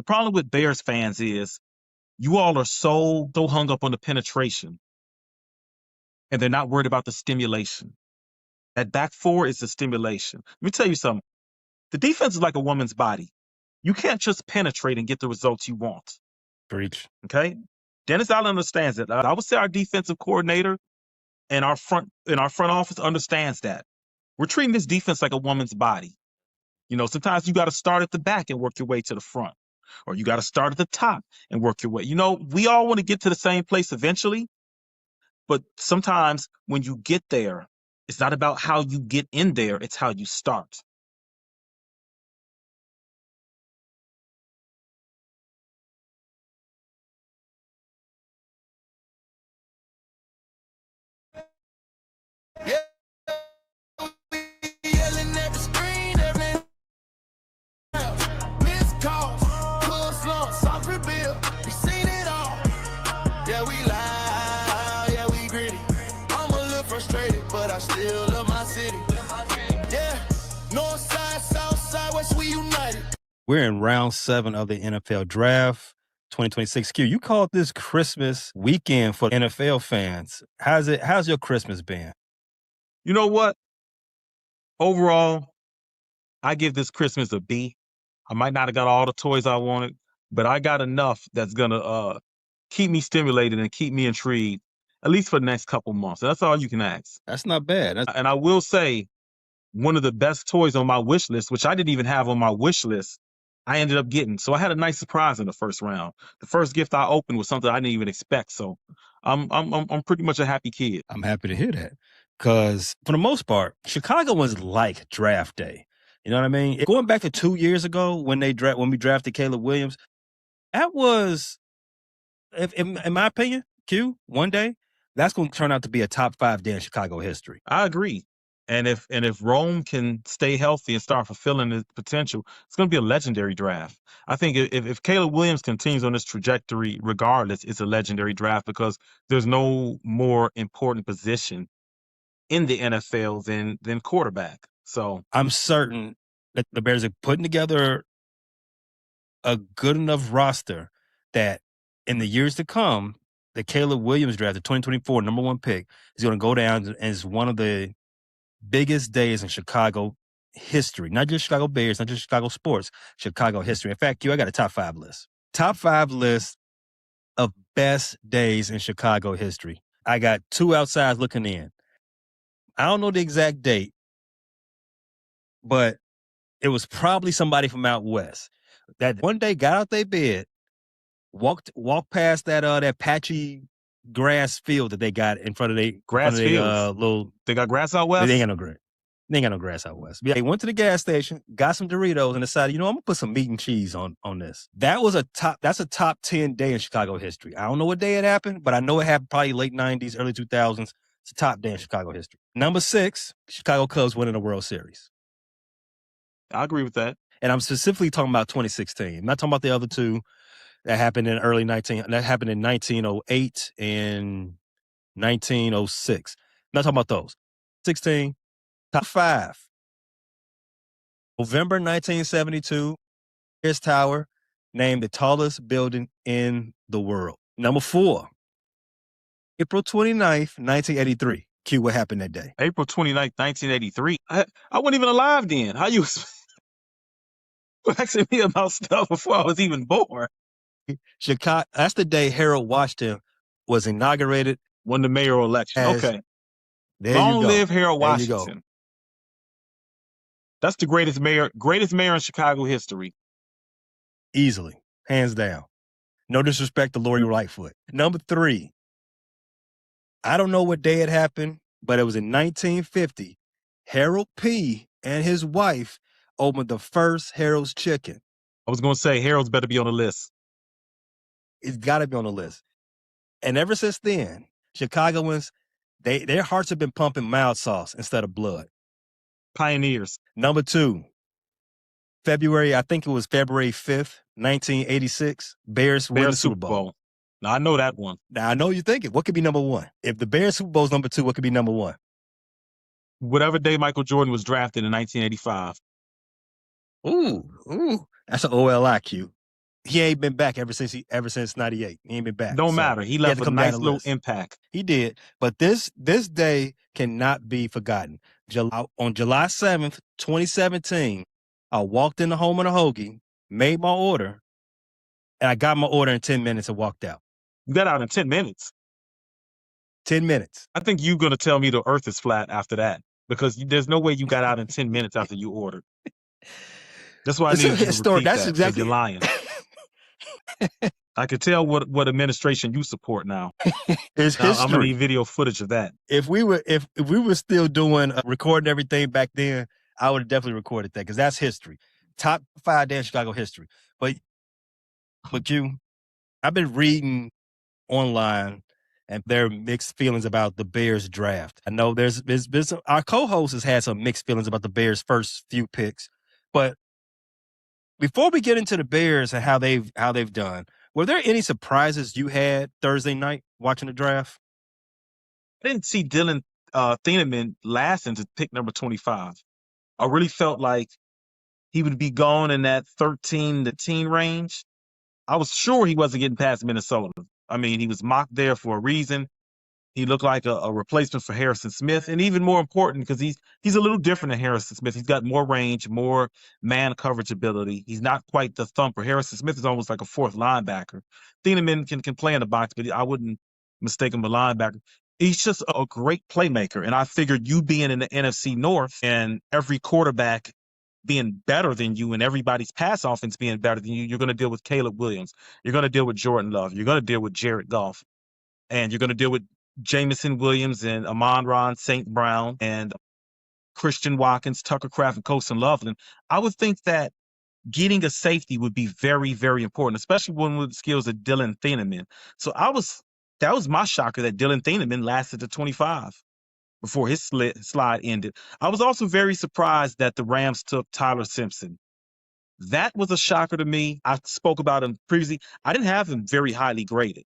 The problem with Bears fans is you all are so hung up on the penetration, and they're not worried about the stimulation. That back four is the stimulation. Let me tell you something. The defense is like a woman's body. You can't just penetrate and get the results you want. Preach. Okay? Dennis Allen understands it. I would say our defensive coordinator and our front office understands that. We're treating this defense like a woman's body. You know, sometimes you got to start at the back and work your way to the front, or you got to start at the top and work your way. You know, we all want to get to the same place eventually, but sometimes when you get there, it's not about how you get in there, it's how you start. Still love my city. Yeah, north side, south side, west, we united. We're in round 7 of the NFL draft 2026. Q, you called this Christmas weekend for NFL fans. How's your Christmas been? You know what? Overall, I give this Christmas a B. I might not have got all the toys I wanted, but I got enough that's gonna keep me stimulated and keep me intrigued, at least for the next couple months. That's all you can ask. That's not bad. And I will say, one of the best toys on my wish list, which I didn't even have on my wish list, I ended up getting. So I had a nice surprise in the first round. The first gift I opened was something I didn't even expect. So I'm pretty much a happy kid. I'm happy to hear that, because for the most part, Chicago was like draft day. You know what I mean? Going back to 2 years ago when we drafted Caleb Williams, that was, in my opinion, Q, one day, that's going to turn out to be a top 5 day in Chicago history. I agree. And if Rome can stay healthy and start fulfilling its potential, it's going to be a legendary draft. I think if Caleb Williams continues on this trajectory, regardless, it's a legendary draft, because there's no more important position in the NFL than quarterback. So I'm certain that the Bears are putting together a good enough roster that in the years to come, the Caleb Williams draft, the 2024 number 1 pick, is going to go down as one of the biggest days in Chicago history. Not just Chicago Bears, not just Chicago sports, Chicago history. In fact, Q, I got a top 5 list. Top 5 list of best days in Chicago history. I got 2 outsides looking in. I don't know the exact date, but it was probably somebody from out west that one day got out their bed, walked past that patchy grass field that they got in front of their little. They got grass out west? They ain't got no grass. They ain't got no grass out west. Yeah, they went to the gas station, got some Doritos, and decided, I'm gonna put some meat and cheese on this. That's a top 10 day in Chicago history. I don't know what day it happened, but I know it happened probably late 90s, early 2000s. It's a top day in Chicago history. Number 6, Chicago Cubs winning the World Series. I agree with that. And I'm specifically talking about 2016. I'm not talking about the other 2 that happened in that happened in 1908 and 1906. I'm not talking about those. 16, top 5. November 1972, Sears Tower named the tallest building in the world. Number 4, April 29th, 1983. Q, what happened that day? April 29th, 1983. I wasn't even alive then. How you asking me about stuff before I was even born? Chicago. That's the day Harold Washington was inaugurated. Won the mayoral election. Okay. Long live Harold Washington. That's the greatest mayor in Chicago history. Easily. Hands down. No disrespect to Lori Lightfoot. Number 3. I don't know what day it happened, but it was in 1950. Harold P. and his wife opened the first Harold's Chicken. I was going to say, Harold's better be on the list. It's got to be on the list. And ever since then, Chicagoans, their hearts have been pumping mild sauce instead of blood. Pioneers. Number 2, I think it was February 5th, 1986, Bears win the Super Bowl. Now, I know that one. Now, I know you're thinking, what could be number 1? If the Bears Super Bowl is number 2, what could be number 1? Whatever day Michael Jordan was drafted in 1985. Ooh, that's an OLIQ. he ain't been back ever since '98. He ain't been back. Don't So matter. He had left to a come down nice the little list. impact. He did. But this day cannot be forgotten. On July 7th, 2017, I walked in the home of the Hoagie, made my order, and I got my order in 10 minutes and walked out. You got out in 10 minutes. 10 minutes. I think you're going to tell me the earth is flat after that, because there's no way you got out in 10 minutes after you ordered. That's why I It's a needed you to historic. repeat That's that, because exactly. you're lying. I could tell what administration you support now. It's Now, I'm gonna history. need video footage of that. If we were still doing recording everything back then, I would have definitely recorded that because that's history. Top 5 day in Chicago history. But I've been reading online, and there are mixed feelings about the Bears draft. I know there's been our co-host has had some mixed feelings about the Bears' first few picks. But before we get into the Bears and how they've done, were there any surprises you had Thursday night watching the draft? I didn't see Dylan Thieneman last into pick number 25. I really felt like he would be gone in that 13 to teen range. I was sure he wasn't getting past Minnesota. I mean, he was mocked there for a reason. He looked like a replacement for Harrison Smith, and even more important, because he's a little different than Harrison Smith. He's got more range, more man coverage ability. He's not quite the thumper. Harrison Smith is almost like a fourth linebacker. Thieneman can play in the box, but I wouldn't mistake him for linebacker. He's just a great playmaker, and I figured you being in the NFC North and every quarterback being better than you and everybody's pass offense being better than you, you're going to deal with Caleb Williams. You're going to deal with Jordan Love. You're going to deal with Jared Goff. And you're going to deal with Jameson Williams and Amon-Ra St. Brown and Christian Watkins, Tucker Kraft, and Colston Loveland. I would think that getting a safety would be very, very important, especially one with the skills of Dylan Thieneman. So that was my shocker that Dylan Thieneman lasted to 25 before his slide ended. I was also very surprised that the Rams took Tyler Simpson. That was a shocker to me. I spoke about him previously. I didn't have him very highly graded.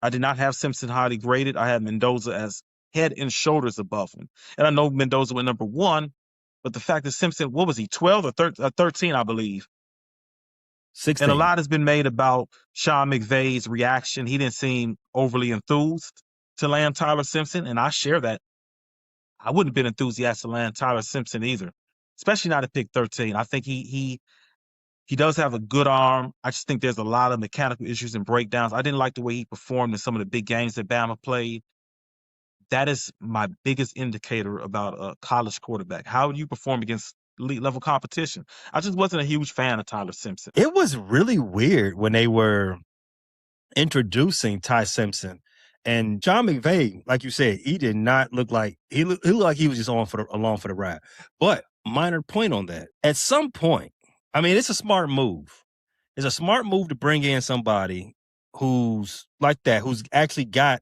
I did not have Simpson highly graded. I had Mendoza as head and shoulders above him. And I know Mendoza went number 1, but the fact that Simpson, what was he, 12 or 13, I believe. 16. And a lot has been made about Sean McVay's reaction. He didn't seem overly enthused to land Tyler Simpson, and I share that. I wouldn't have been enthusiastic to land Tyler Simpson either, especially not at pick 13. I think he does have a good arm. I just think there's a lot of mechanical issues and breakdowns. I didn't like the way he performed in some of the big games that Bama played. That is my biggest indicator about a college quarterback. How do you perform against elite level competition? I just wasn't a huge fan of Tyler Simpson. It was really weird when they were introducing Ty Simpson. And John McVay, like you said, he did not look like he looked like he was just along for the ride. But minor point on that. At some point, I mean, it's a smart move. It's a smart move to bring in somebody who's like that, who's actually got,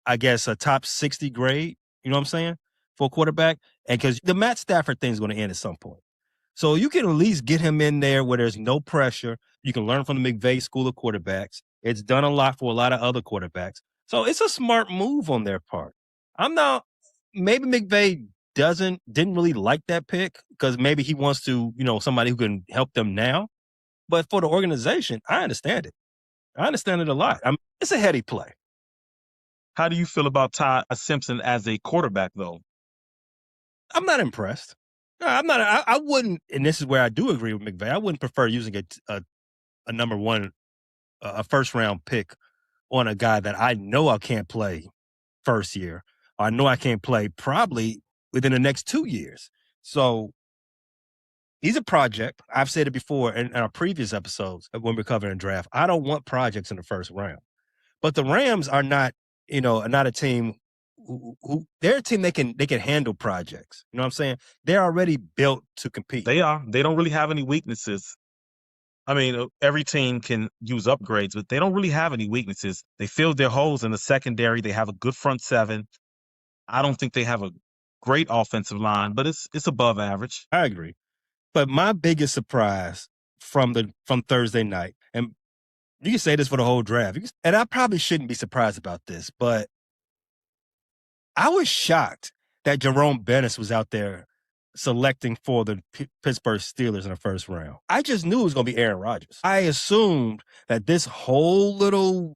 I guess, a top 60 grade, you know what I'm saying, for a quarterback. And because the Matt Stafford thing is going to end at some point. So you can at least get him in there where there's no pressure. You can learn from the McVay school of quarterbacks. It's done a lot for a lot of other quarterbacks. So it's a smart move on their part. Maybe McVay didn't really like that pick because maybe he wants to, somebody who can help them now. But for the organization, I understand it. I understand it a lot. It's a heady play. How do you feel about Ty Simpson as a quarterback, though? I'm not impressed. No, I'm not. I wouldn't, and this is where I do agree with McVay. I wouldn't prefer using a number 1, a first round pick on a guy that I know I can't play first year. Or I know I can't play probably within the next 2 years. So he's a project. I've said it before in our previous episodes when we're covering draft. I don't want projects in the first round. But the Rams are not, not a team who they're a team they can handle projects. You know what I'm saying? They're already built to compete. They are. They don't really have any weaknesses. I mean, every team can use upgrades, but they don't really have any weaknesses. They filled their holes in the secondary. They have a good front seven. I don't think they have a great offensive line, but it's above average. I agree. But my biggest surprise from Thursday night, and you can say this for the whole draft, and I probably shouldn't be surprised about this, but I was shocked that Jerome Bettis was out there selecting for the Pittsburgh Steelers in the first round. I just knew it was going to be Aaron Rodgers. I assumed that this whole little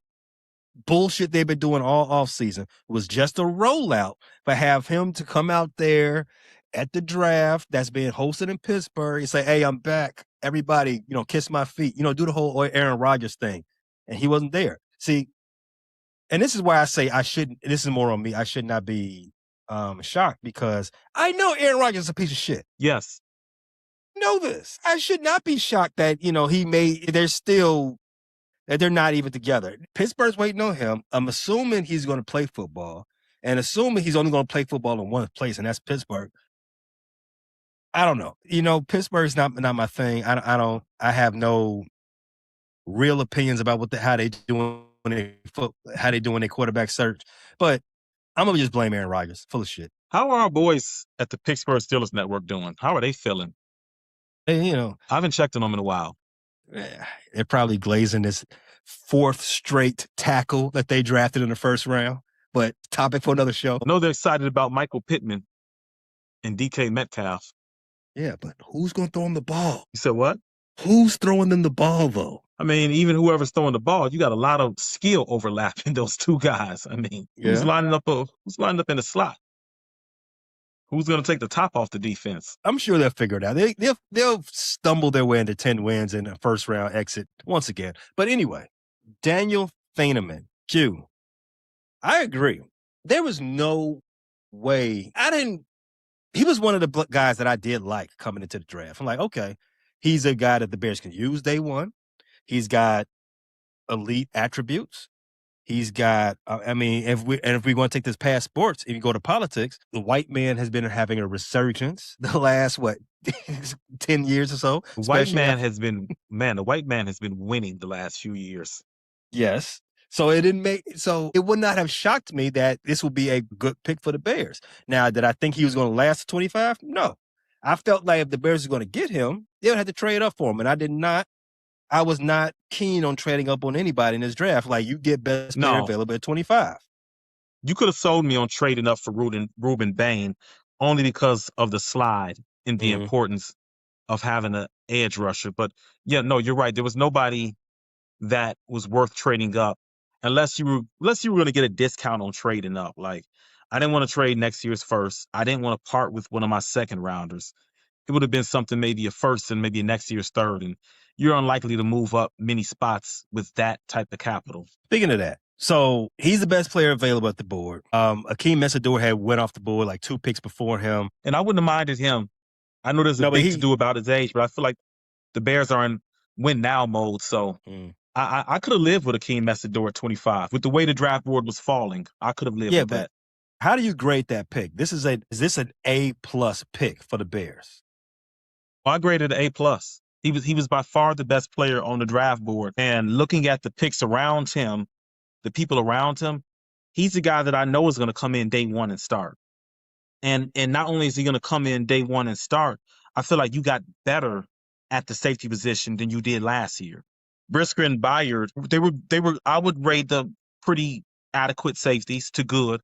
bullshit they've been doing all offseason was just a rollout, but have him to come out there at the draft that's being hosted in Pittsburgh and say, hey, I'm back. Everybody, kiss my feet, do the whole Aaron Rodgers thing. And he wasn't there. See, and this is why I say this is more on me. I should not be shocked because I know Aaron Rodgers is a piece of shit. Yes. Know this. I should not be shocked that, they're not even together. Pittsburgh's waiting on him. I'm assuming he's going to play football and assuming he's only going to play football in one place, and that's Pittsburgh. I don't know. Pittsburgh's not my thing. I have no real opinions about how they doing their quarterback search, but I'm going to just blame Aaron Rodgers. Full of shit. How are our boys at the Pittsburgh Steelers Network doing? How are they feeling? Hey, I haven't checked on them in a while. They're probably glazing this fourth straight tackle that they drafted in the first round, but topic for another show. I know they're excited about Michael Pittman and DK Metcalf. Yeah, but who's going to throw them the ball? You said what? Who's throwing them the ball, though? I mean, even whoever's throwing the ball, you got a lot of skill overlap in those two guys. I mean, who's lining up in the slot? Who's going to take the top off the defense? I'm sure they'll figure it out. They'll stumble their way into 10 wins and a first round exit once again. But anyway, Daniel Thieneman, Q. I agree. There was no way. He was one of the guys that I did like coming into the draft. I'm like, okay, he's a guy that the Bears can use day one. He's got elite attributes. He's got, if we want to take this past sports, if you go to politics, the white man has been having a resurgence the last, 10 years or so? The white man has been winning the last few years. Yes. So it would not have shocked me that this would be a good pick for the Bears. Now, did I think he was going to last 25? No. I felt like if the Bears were going to get him, they would have to trade up for him, and I was not keen on trading up on anybody in this draft. Like, you get best player available at 25. You could have sold me on trading up for Ruben Bain only because of the slide and the importance of having an edge rusher. But, yeah, no, you're right. There was nobody that was worth trading up unless you were going to get a discount on trading up. Like, I didn't want to trade next year's first. I didn't want to part with one of my second rounders. It would have been something maybe a first and maybe next year's third. And you're unlikely to move up many spots with that type of capital. Speaking of that, so he's the best player available at the board. Akeem Mesidor had went off the board like 2 picks before him. And I wouldn't have minded him. I know there's a big to do about his age, but I feel like the Bears are in win now mode. So I could have lived with Akeem Mesidor at 25. With the way the draft board was falling, I could have lived with that. How do you grade that pick? Is this an A+ pick for the Bears? Well, I graded an A+. He was by far the best player on the draft board. And looking at the picks around him, the people around him, he's the guy that I know is going to come in day one and start. And not only is he going to come in day one and start, I feel like you got better at the safety position than you did last year. Brisker and Byard, they were I would rate them pretty adequate safeties to good,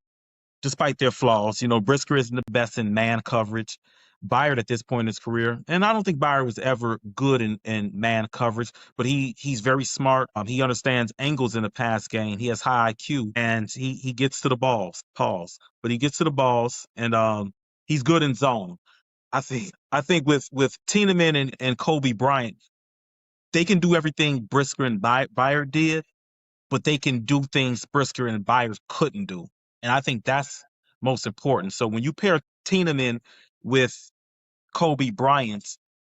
despite their flaws. Brisker isn't the best in man coverage. Byard at this point in his career, and I don't think Byard was ever good in man coverage, but he's very smart. He understands angles in the pass game. He has high IQ, and he gets to the balls. But he gets to the balls, and he's good in zone. I think with Thieneman and Kobe Bryant, they can do everything Brisker and Byard did, but they can do things Brisker and Byard couldn't do, and I think that's most important. So when you pair Thieneman with Kobe Bryant,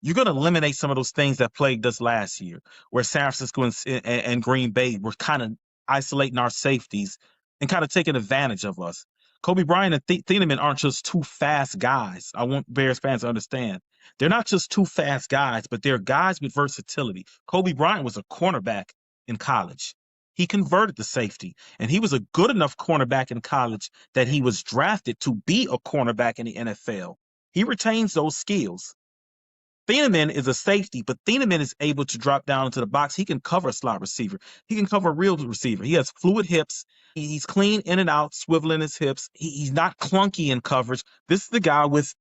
you're going to eliminate some of those things that plagued us last year, where San Francisco and Green Bay were kind of isolating our safeties and kind of taking advantage of us. Kobe Bryant and Thieneman aren't just two fast guys. I want Bears fans to understand. They're not just two fast guys, but they're guys with versatility. Kobe Bryant was a cornerback in college. He converted to safety, and he was a good enough cornerback in college that he was drafted to be a cornerback in the NFL. He retains those skills. Thieneman is a safety, but Thieneman is able to drop down into the box. He can cover a slot receiver. He can cover a real receiver. He has fluid hips. He's clean in and out, swiveling his hips. He's not clunky in coverage. This is the guy with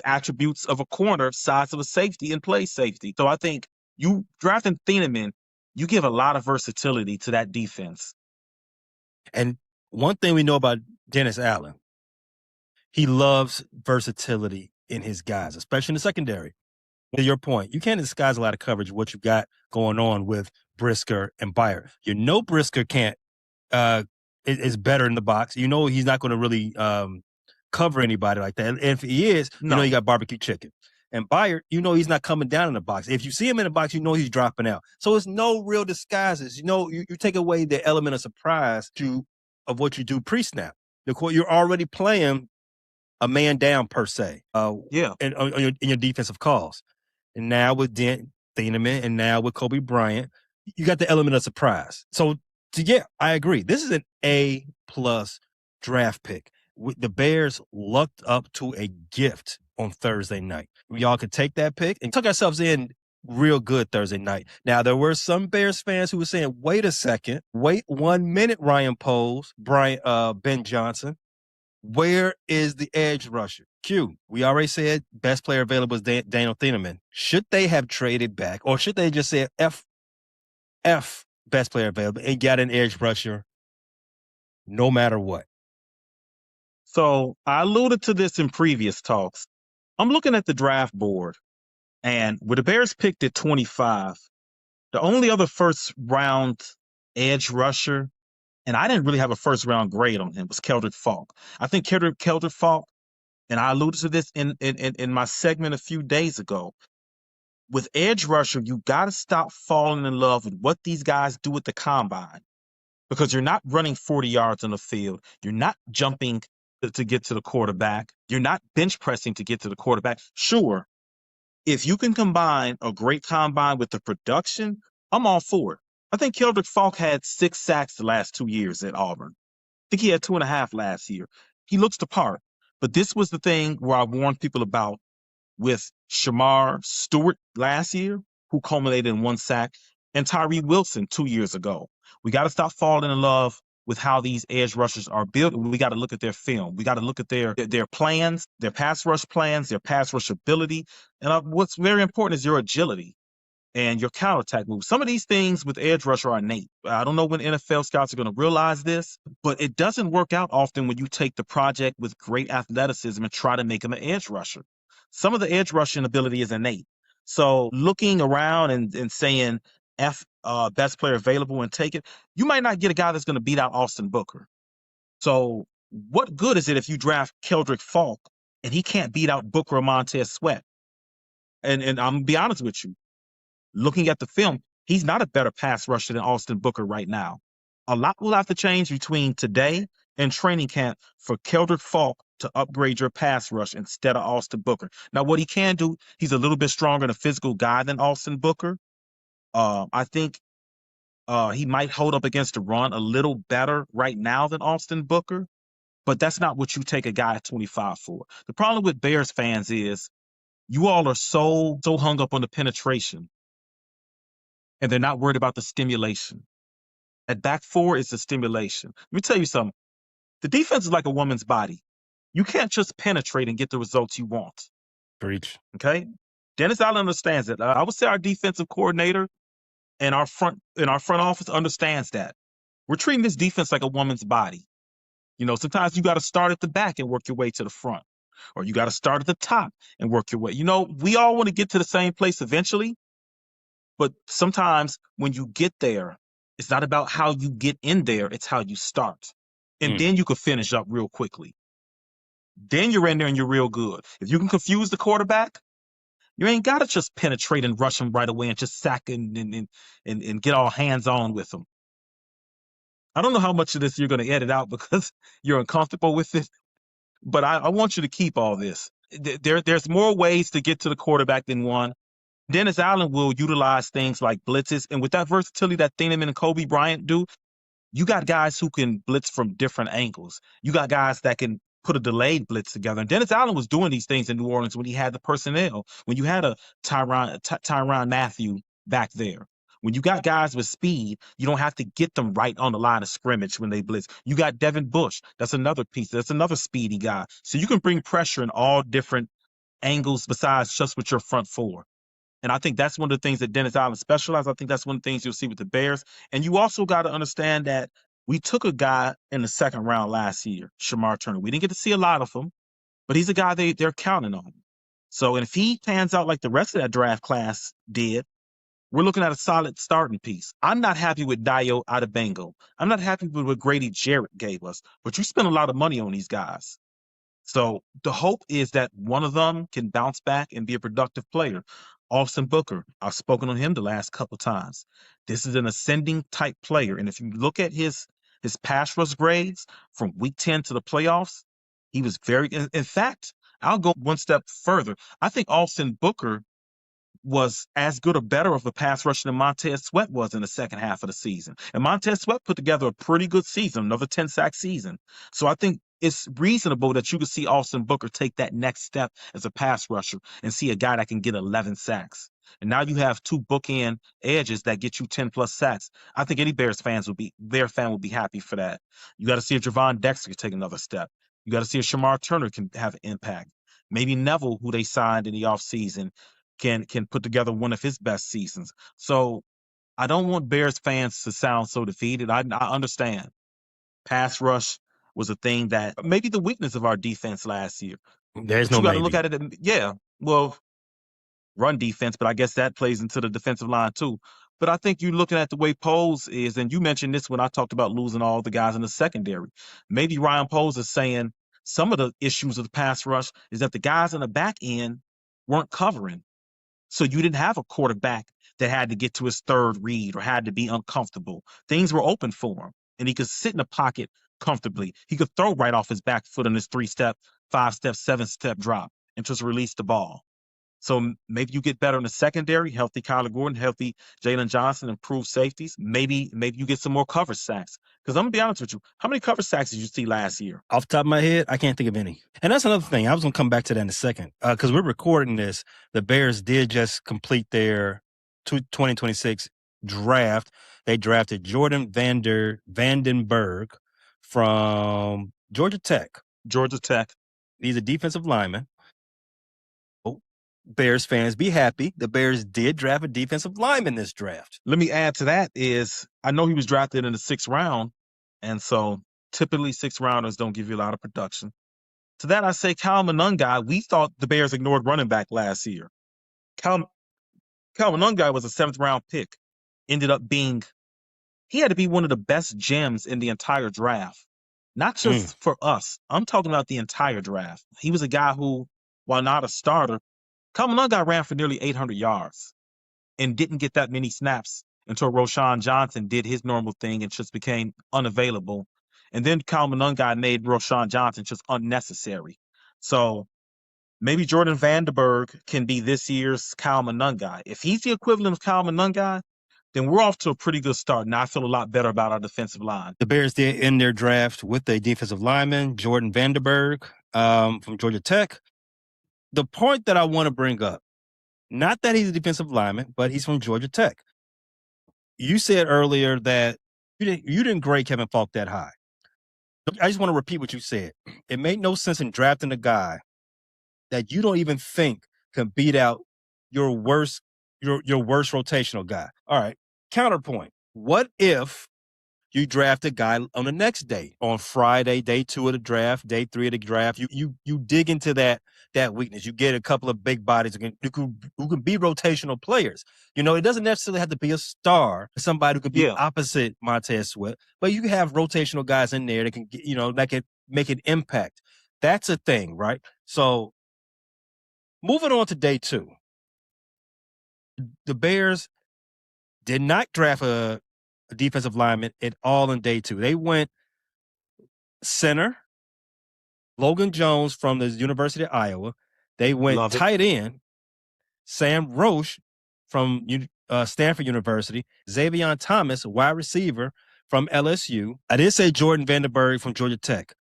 attributes of a corner, size of a safety, and play safety. So I think you drafting Thieneman, you give a lot of versatility to that defense. And one thing we know about Dennis Allen, he loves versatility in his guys, especially in the secondary. To your point, you can't disguise a lot of coverage what you got going on with Brisker and Byard. You know Brisker can't is better in the box. You know he's not going to really cover anybody like that. And if he is, you know you got barbecue chicken. And Byard, you know he's not coming down in the box. If you see him in the box, you know he's dropping out. So it's no real disguises. You know, you take away the element of surprise of what you do pre-snap. You're already playing a man down per se. In your defensive calls. And now with Thieneman and now with Kobe Bryant, you got the element of surprise. So yeah, I agree. This is an A+ draft pick. The Bears lucked up to a gift on Thursday night. We all could take that pick and took ourselves in real good Thursday night. Now, there were some Bears fans who were saying, wait a second, wait 1 minute, Ryan Poles, Ben Johnson. Where is the edge rusher? Q, we already said best player available is Daniel Thieneman. Should they have traded back, or should they just say F best player available and got an edge rusher no matter what? So I alluded to this in previous talks. I'm looking at the draft board, and with the Bears picked at 25, the only other first round edge rusher, and I didn't really have a first round grade on him, was Keldric Faulk. I think Keldric Faulk, and I alluded to this in my segment a few days ago. With edge rusher, you got to stop falling in love with what these guys do at the combine, because you're not running 40 yards on the field. You're not jumping to get to the quarterback. You're not bench pressing to get to the quarterback. Sure, if you can combine a great combine with the production, I'm all for it. I think Keldric Faulk had 6 sacks the last 2 years at Auburn. I think he had 2.5 last year. He looks the part. But this was the thing where I warned people about with Shamar Stewart last year, who culminated in 1 sack, and Tyree Wilson 2 years ago. We got to stop falling in love with how these edge rushers are built. We got to look at their film. We got to look at their plans, their pass rush plans, their pass rush ability. And what's very important is your agility and your counterattack moves. Some of these things with edge rusher are innate. I don't know when NFL scouts are going to realize this, but it doesn't work out often when you take the project with great athleticism and try to make him an edge rusher. Some of the edge rushing ability is innate. So looking around and saying best player available and take it, you might not get a guy that's going to beat out Austin Booker. So what good is it if you draft Keldric Faulk and he can't beat out Booker or Montez Sweat? And I'm going to be honest with you. Looking at the film, he's not a better pass rusher than Austin Booker right now. A lot will have to change between today and training camp for Keldric Faulk to upgrade your pass rush instead of Austin Booker. Now, what he can do, he's a little bit stronger and a physical guy than Austin Booker. I think he might hold up against the run a little better right now than Austin Booker, but that's not what you take a guy at 25 for. The problem with Bears fans is you all are so hung up on the penetration, and they're not worried about the stimulation. At back 4 is the stimulation. Let me tell you something. The defense is like a woman's body. You can't just penetrate and get the results you want. Preach. Okay? Dennis Allen understands it. I would say our defensive coordinator and our front office understands that. We're treating this defense like a woman's body. You know, sometimes you got to start at the back and work your way to the front, or you got to start at the top and work your way. You know, we all want to get to the same place eventually, but sometimes when you get there, it's not about how you get in there, it's how you start. And then you can finish up real quickly. Then you're in there and you're real good. If you can confuse the quarterback, you ain't got to just penetrate and rush him right away and just sack and get all hands-on with him. I don't know how much of this you're going to edit out because you're uncomfortable with it, but I want you to keep all this. There's more ways to get to the quarterback than one. Dennis Allen will utilize things like blitzes, and with that versatility that Thieneman and Kobe Bryant do, you got guys who can blitz from different angles. You got guys that can put a delayed blitz together. And Dennis Allen was doing these things in New Orleans when he had the personnel, when you had a Tyrann Mathieu back there. When you got guys with speed, you don't have to get them right on the line of scrimmage when they blitz. You got Devin Bush. That's another piece. That's another speedy guy. So you can bring pressure in all different angles besides just with your front four. And I think that's one of the things that Dennis Allen specialized. I think that's one of the things you'll see with the Bears. And you also got to understand that we took a guy in the second round last year, Shamar Turner. We didn't get to see a lot of him, but he's a guy they're counting on. So, and if he pans out like the rest of that draft class did, we're looking at a solid starting piece. I'm not happy with Dayo Adebango. I'm not happy with what Grady Jarrett gave us, but you spend a lot of money on these guys. So the hope is that one of them can bounce back and be a productive player. Austin Booker, I've spoken on him the last couple times. This is an ascending type player. And if you look at his pass rush grades from week 10 to the playoffs, he was in fact, I'll go one step further. I think Austin Booker was as good or better of a pass rusher than Montez Sweat was in the second half of the season. And Montez Sweat put together a pretty good season, another 10-sack season. So I think it's reasonable that you could see Austin Booker take that next step as a pass rusher and see a guy that can get 11 sacks. And now you have two bookend edges that get you 10-plus sacks. I think any Bears fan will be happy for that. You got to see if Javon Dexter can take another step. You got to see if Shamar Turner can have an impact. Maybe Neville, who they signed in the offseason, can put together one of his best seasons. So I don't want Bears fans to sound so defeated. I understand. Pass rush was a thing that maybe the weakness of our defense last year. There's no you got to maybe. look at it. Run defense, but I guess that plays into the defensive line too. But I think you're looking at the way Poles is, and you mentioned this when I talked about losing all the guys in the secondary. Maybe Ryan Poles is saying some of the issues of the pass rush is that the guys in the back end weren't covering. So you didn't have a quarterback that had to get to his third read or had to be uncomfortable. Things were open for him, and he could sit in the pocket comfortably. He could throw right off his back foot in his 3-step, 5-step, 7-step drop and just release the ball. So maybe you get better in the secondary, healthy Kyler Gordon, healthy Jalen Johnson, improved safeties. Maybe you get some more cover sacks. Because I'm going to be honest with you, how many cover sacks did you see last year? Off the top of my head, I can't think of any. And that's another thing. I was going to come back to that in a second. Because we're recording this. The Bears did just complete their 2026 draft. They drafted Jordan Vandenberg from Georgia Tech. He's a defensive lineman. Bears fans, be happy. The Bears did draft a defensive lineman this draft. Let me add to that is I know he was drafted in the 6th round, and so typically 6th rounders don't give you a lot of production. To that I say Kyle Monangai, we thought the Bears ignored running back last year. Kyle Monangai was a 7th round pick. Ended up being, he had to be one of the best gems in the entire draft. Not just for us. I'm talking about the entire draft. He was a guy who, while not a starter, Kyle Monangai ran for nearly 800 yards and didn't get that many snaps until Roschon Johnson did his normal thing and just became unavailable. And then Kyle Monangai made Roschon Johnson just unnecessary. So maybe Jordan Vandenberg can be this year's Kyle Monangai. If he's the equivalent of Kyle Monangai, then we're off to a pretty good start. Now I feel a lot better about our defensive line. The Bears did end their draft with a defensive lineman, Jordan Vandenberg from Georgia Tech. The point that I want to bring up, not that he's a defensive lineman, but he's from Georgia Tech. You said earlier that you didn't grade Kevin Faulk that high. I just want to repeat what you said. It made no sense in drafting a guy that you don't even think can beat out your worst rotational guy. All right. Counterpoint. What if you draft a guy on the next day, on Friday, day 2 of the draft, day 3 of the draft? You dig into that weakness. You get a couple of big bodies who can be rotational players. You know, it doesn't necessarily have to be a star, somebody who could be opposite Montez Sweat, but you can have rotational guys in there that can, that can make an impact. That's a thing, right? So moving on to day 2, the Bears did not draft a defensive lineman at all in day 2. They went center, Logan Jones from the University of Iowa. They went tight end, Sam Roche from Stanford University, Xavier Thomas, wide receiver from LSU. I did say Jordan Vandenberg from Georgia Tech.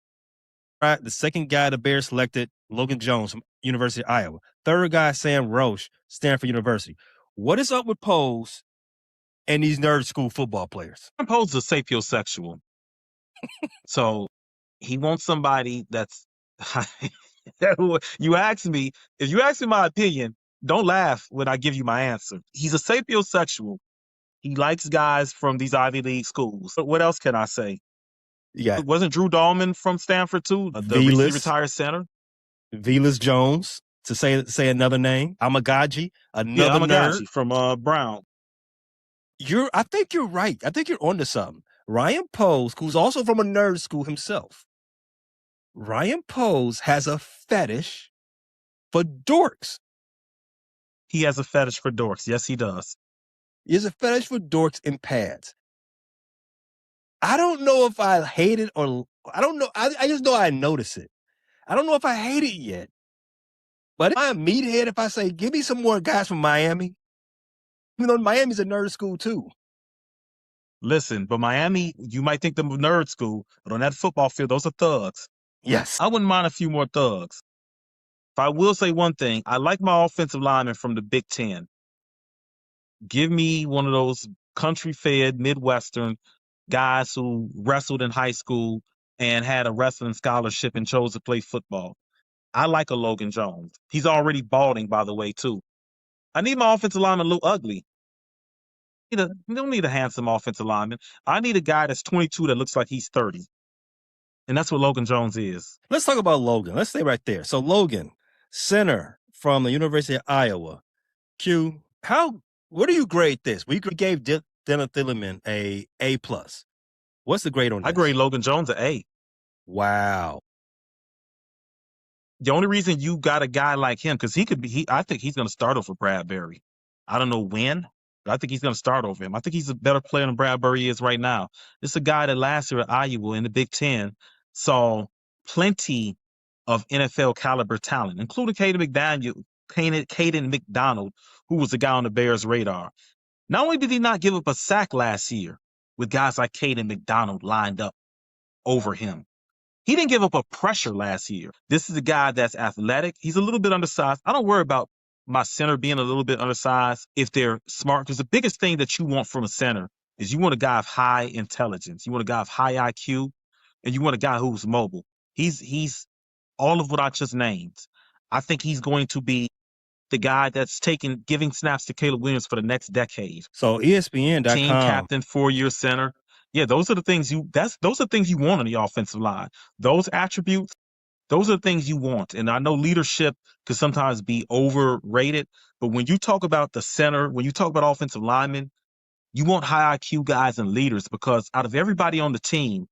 Right, the second guy the Bears selected, Logan Jones from University of Iowa. Third guy, Sam Roche, Stanford University. What is up with Pose and these nerd school football players? Pose is a sapiosexual. So he wants somebody that's you ask me, if you ask me my opinion, don't laugh when I give you my answer. He's a sapiosexual. He likes guys from these Ivy League schools. But what else can I say? Yeah, Wasn't Drew Dahlman from Stanford too? The recently Velas. retired center? Velas Jones, to say another name. Amagaji, another nerd. Amagaji from Brown. I think you're right. I think you're onto something. Ryan Pose, who's also from a nerd school himself. Ryan Pose has a fetish for dorks. He has a fetish for dorks. Yes, he does. He has a fetish for dorks in pads. I don't know if I hate it or I don't know. I just know I notice it. I don't know if I hate it yet. But I'm a meathead if I say, give me some more guys from Miami. You know, Miami's a nerd school too. Listen, but Miami, you might think them a nerd school, but on that football field, those are thugs. Yes. I wouldn't mind a few more thugs. If I will say one thing, I like my offensive linemen from the Big Ten. Give me one of those country-fed, Midwestern guys who wrestled in high school and had a wrestling scholarship and chose to play football. I like a Logan Jones. He's already balding, by the way, too. I need my offensive lineman a little ugly. You don't need a handsome offensive lineman. I need a guy that's 22 that looks like he's 30. And that's what Logan Jones is. Let's talk about Logan. Let's stay right there. So Logan, center from the University of Iowa. Q, what do you grade this? We gave Dylan Thielemann a A+. What's the grade on this? I grade Logan Jones an A. Wow. The only reason you got a guy like him, because I think he's going to start over Bradbury. I don't know when, but I think he's going to start over him. I think he's a better player than Bradbury is right now. This is a guy that last year at Iowa in the Big Ten saw plenty of NFL caliber talent, including Caden McDonald, who was the guy on the Bears' radar. Not only did he not give up a sack last year with guys like Caden McDonald lined up over him, he didn't give up a pressure last year. This is a guy that's athletic. He's a little bit undersized. I don't worry about my center being a little bit undersized if they're smart, because the biggest thing that you want from a center is you want a guy of high intelligence. You want a guy of high IQ, and you want a guy who's mobile. He's all of what I just named. I think he's going to be the guy that's giving snaps to Caleb Williams for the next decade. So ESPN.com. Team captain, 4-year center. Yeah, those are the things those are things you want on the offensive line. Those attributes, those are the things you want. And I know leadership could sometimes be overrated, but when you talk about the center, when you talk about offensive linemen, you want high IQ guys and leaders, because out of everybody on the team,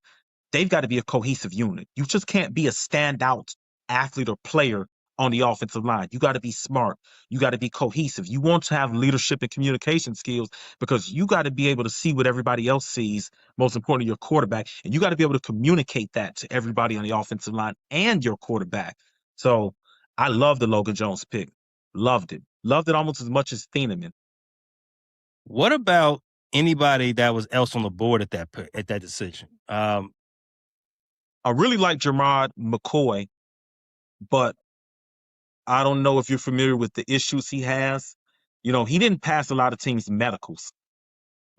they've got to be a cohesive unit. You just can't be a standout athlete or player on the offensive line. You got to be smart. You got to be cohesive. You want to have leadership and communication skills, because you got to be able to see what everybody else sees, most importantly, your quarterback. And you got to be able to communicate that to everybody on the offensive line and your quarterback. So I love the Logan Jones pick. Loved it. Loved it almost as much as Thielemann. What about anybody that was else on the board at that decision? I really like Jermod McCoy, but I don't know if you're familiar with the issues he has. You know, he didn't pass a lot of teams' medicals.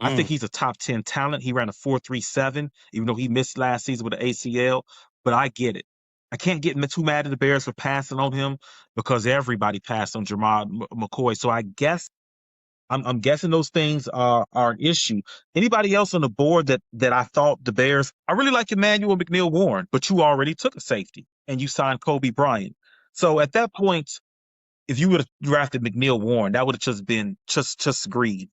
I think he's a top 10 talent. He ran a 4.37, even though he missed last season with an ACL. But I get it. I can't get too mad at the Bears for passing on him, because everybody passed on Jermod McCoy. So I guess I'm guessing those things are an issue. Anybody else on the board that I thought the Bears, I really like Emmanuel McNeil-Warren, but you already took a safety and you signed Kobe Bryant. So at that point, if you would have drafted McNeil-Warren, that would have just been just greed.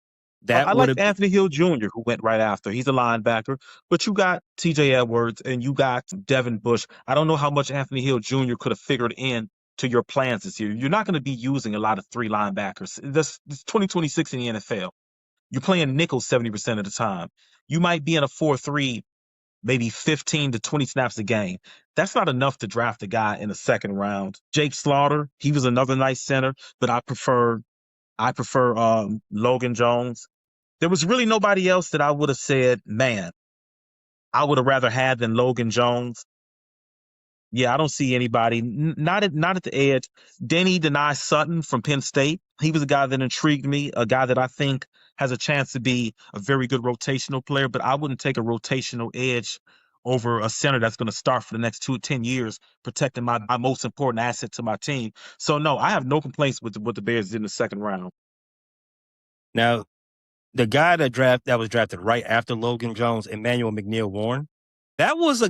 I like Anthony Hill Jr., who went right after. He's a linebacker, but you got TJ Edwards and you got Devin Bush. I don't know how much Anthony Hill Jr. could have figured in to your plans this year. You're not going to be using a lot of 3 linebackers. This 2026 in the NFL. You're playing nickel 70% of the time. You might be in a 4-3, maybe 15 to 20 snaps a game. That's not enough to draft a guy in the second round. Jake Slaughter, he was another nice center, but I prefer Logan Jones. There was really nobody else that I would have said, man, I would have rather had than Logan Jones. Yeah, I don't see anybody. Not at the edge. Denny Denai Sutton from Penn State. He was a guy that intrigued me. A guy that I think has a chance to be a very good rotational player. But I wouldn't take a rotational edge over a center that's going to start for the next 10 years, protecting my most important asset to my team. So no, I have no complaints with what the Bears did in the second round. Now, the guy that was drafted right after Logan Jones, Emmanuel McNeil-Warren, that was